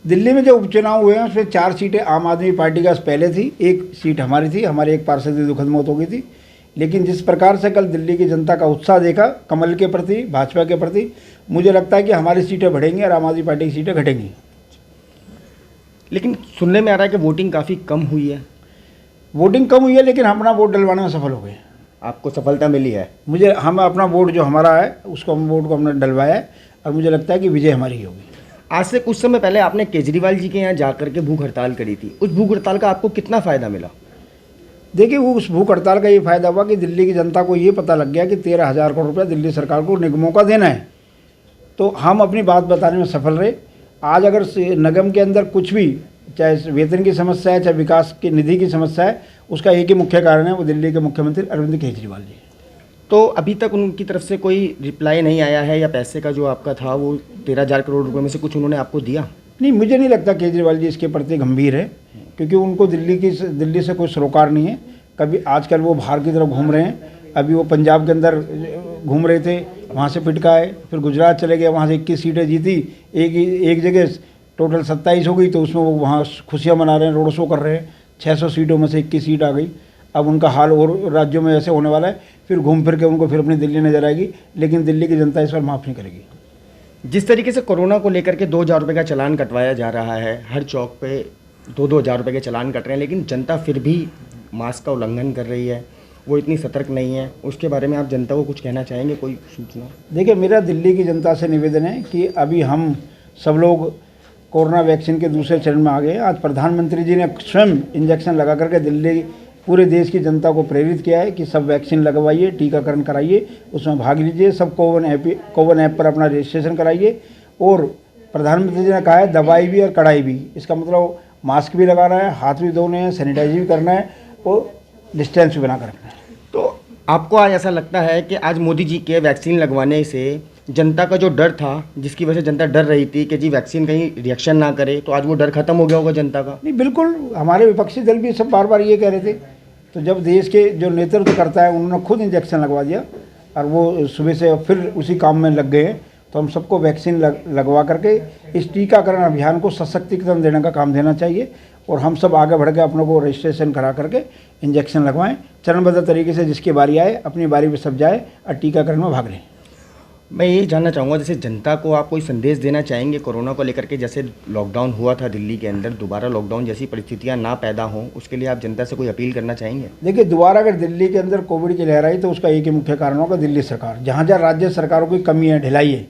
दिल्ली में जो उपचुनाव हुए हैं उसमें 4 सीटें आम आदमी पार्टी का पहले थी, 1 सीट हमारी थी, हमारे एक पार्षद की दुखद मौत हो गई थी। लेकिन जिस प्रकार से कल दिल्ली की जनता का उत्साह देखा कमल के प्रति, भाजपा के प्रति, मुझे लगता है कि हमारी सीटें बढ़ेंगी और आम आदमी पार्टी की सीटें घटेंगी। लेकिन सुनने में आ रहा है कि वोटिंग काफ़ी कम हुई है। वोटिंग कम हुई है लेकिन हम अपना वोट डलवाने में सफल हो गए। आपको सफलता मिली है? हम अपना वोट जो हमारा है उसको वोट को हमने डलवाया है और मुझे लगता है कि विजय हमारी ही होगी। आज से कुछ समय पहले आपने केजरीवाल जी के यहाँ जाकर के भूख हड़ताल करी थी। उस भूख हड़ताल का आपको कितना फ़ायदा मिला? देखिए, वो उस भूख हड़ताल का ये फ़ायदा हुआ कि दिल्ली की जनता को ये पता लग गया कि 13,000 करोड़ रुपया दिल्ली सरकार को निगमों का देना है। तो हम अपनी बात बताने में सफल रहे। आज अगर निगम के अंदर कुछ भी, चाहे वेतन की समस्या है, चाहे विकास की निधि की समस्या है, उसका एक ही मुख्य कारण है, वो दिल्ली के मुख्यमंत्री अरविंद केजरीवाल जी। तो अभी तक उनकी तरफ से कोई रिप्लाई नहीं आया है, या पैसे का जो आपका था वो 13,000 करोड़ रुपए में से कुछ उन्होंने आपको दिया? नहीं, मुझे नहीं लगता केजरीवाल जी इसके प्रति गंभीर है, क्योंकि उनको दिल्ली से कोई सरोकार नहीं है। कभी आजकल वो बाहर की तरफ घूम रहे हैं। अभी वो पंजाब के अंदर घूम रहे थे, वहाँ से पिटका है, फिर गुजरात चले गए, वहाँ से 21 सीटें जीती, एक जगह टोटल 27 हो गई, तो उसमें वो वहाँ खुशियाँ मना रहे हैं, रोड शो कर रहे हैं। 600 सीटों में से 21 सीट आ गई। अब उनका हाल और राज्यों में ऐसे होने वाला है, फिर घूम फिर के उनको फिर अपनी दिल्ली नजर आएगी। लेकिन दिल्ली की जनता इस बार माफ़ नहीं करेगी। जिस तरीके से कोरोना को लेकर के 2,000 रुपये का चालान कटवाया जा रहा है, हर चौक पे 2-2 हज़ार रुपये के चालान कट रहे हैं, लेकिन जनता फिर भी मास्क का उल्लंघन कर रही है, वो इतनी सतर्क नहीं है। उसके बारे में आप जनता को कुछ कहना चाहेंगे, कोई सूचना? देखिए, मेरा दिल्ली की जनता से निवेदन है कि अभी हम सब लोग कोरोना वैक्सीन के दूसरे चरण में आ गए। आज प्रधानमंत्री जी ने स्वयं इंजेक्शन लगा करके दिल्ली पूरे देश की जनता को प्रेरित किया है कि सब वैक्सीन लगवाइए, टीकाकरण कराइए, उसमें भाग लीजिए, सब कोविन ऐप पर अपना रजिस्ट्रेशन कराइए। और प्रधानमंत्री जी ने कहा है दवाई भी और कड़ाई भी, इसका मतलब मास्क भी लगाना है, हाथ भी धोने हैं, सैनिटाइज भी करना है और डिस्टेंस भी बना कर रखना है। तो आपको आज ऐसा लगता है कि आज मोदी जी के वैक्सीन लगवाने से जनता का जो डर था, जिसकी वजह से जनता डर रही थी कि जी वैक्सीन कहीं रिएक्शन ना करे, तो आज वो डर खत्म हो गया होगा जनता का? नहीं, बिल्कुल। हमारे विपक्षी दल भी सब बार बार ये कह रहे थे। तो जब देश के जो नेतृत्व करता है उन्होंने खुद इंजेक्शन लगवा दिया और वो सुबह से फिर उसी काम में लग गए हैं, तो हम सबको वैक्सीन लगवा करके इस टीकाकरण अभियान को सशक्तिकरण देने का काम देना चाहिए। और हम सब आगे बढ़ के अपनों को रजिस्ट्रेशन करा करके इंजेक्शन लगवाएं, चरणबद्ध तरीके से। जिसकी बारी आए अपनी बारी पे सब जाए और टीकाकरण में भाग लें। मैं ये जानना चाहूँगा, जैसे जनता को आप कोई संदेश देना चाहेंगे कोरोना को लेकर के? जैसे लॉकडाउन हुआ था दिल्ली के अंदर, दोबारा लॉकडाउन जैसी परिस्थितियाँ ना पैदा हों, उसके लिए आप जनता से कोई अपील करना चाहेंगे? देखिए, दोबारा अगर दिल्ली के अंदर कोविड की लहर आई तो उसका एक ही मुख्य कारण होगा दिल्ली सरकार। जहाँ जहाँ राज्य सरकारों की कमी है, ढिलाई है,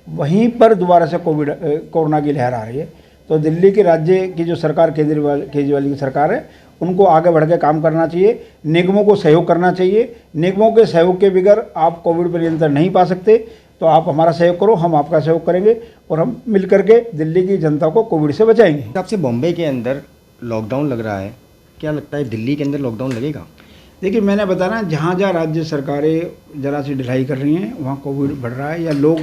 वहीं पर दोबारा से कोरोना की लहर आ रही है। तो दिल्ली के राज्य की जो सरकार केजरीवाल की सरकार है, उनको आगे बढ़ के काम करना चाहिए, निगमों को सहयोग करना चाहिए। निगमों के सहयोग के बगैर आप कोविड पर नियंत्रण नहीं पा सकते। तो आप हमारा सहयोग करो, हम आपका सहयोग करेंगे और हम मिल करके दिल्ली की जनता को कोविड से बचाएंगे। आपसे बॉम्बे के अंदर लॉकडाउन लग रहा है, क्या लगता है दिल्ली के अंदर लॉकडाउन लगेगा? देखिए, मैंने बताया ना, जहाँ जहाँ राज्य सरकारें जरा सी ढिलाई कर रही हैं वहाँ कोविड बढ़ रहा है या लोग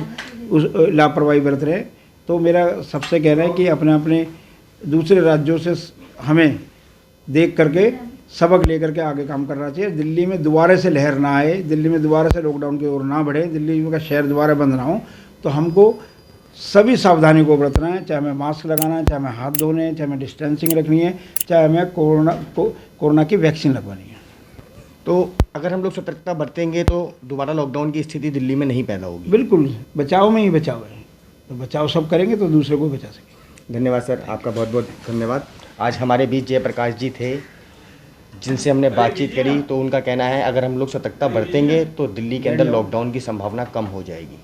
उस लापरवाही बरत रहे हैं। तो मेरा सबसे कहना है कि अपने अपने दूसरे राज्यों से हमें देख करके सबक लेकर के आगे काम करना चाहिए। दिल्ली में दोबारा से लहर ना आए, दिल्ली में दोबारा से लॉकडाउन की ओर ना बढ़े, दिल्ली का शहर दोबारा बंद ना हो। तो हमको सभी सावधानी को बरतना है, चाहे हमें मास्क लगाना है, चाहे हमें हाथ धोने हैं, चाहे हमें डिस्टेंसिंग रखनी है, चाहे हमें कोरोना की वैक्सीन लगवानी है। तो अगर हम लोग सतर्कता बरतेंगे तो दोबारा लॉकडाउन की स्थिति दिल्ली में नहीं पैदा होगी? बिल्कुल, बचाव में ही बचाव है। तो बचाव सब करेंगे तो दूसरे को बचा सकेंगे। धन्यवाद सर, आपका बहुत बहुत धन्यवाद। आज हमारे बीच जयप्रकाश जी थे, जिनसे हमने बातचीत करी। तो उनका कहना है अगर हम लोग सतर्कता बरतेंगे तो दिल्ली के अंदर लॉकडाउन की संभावना कम हो जाएगी।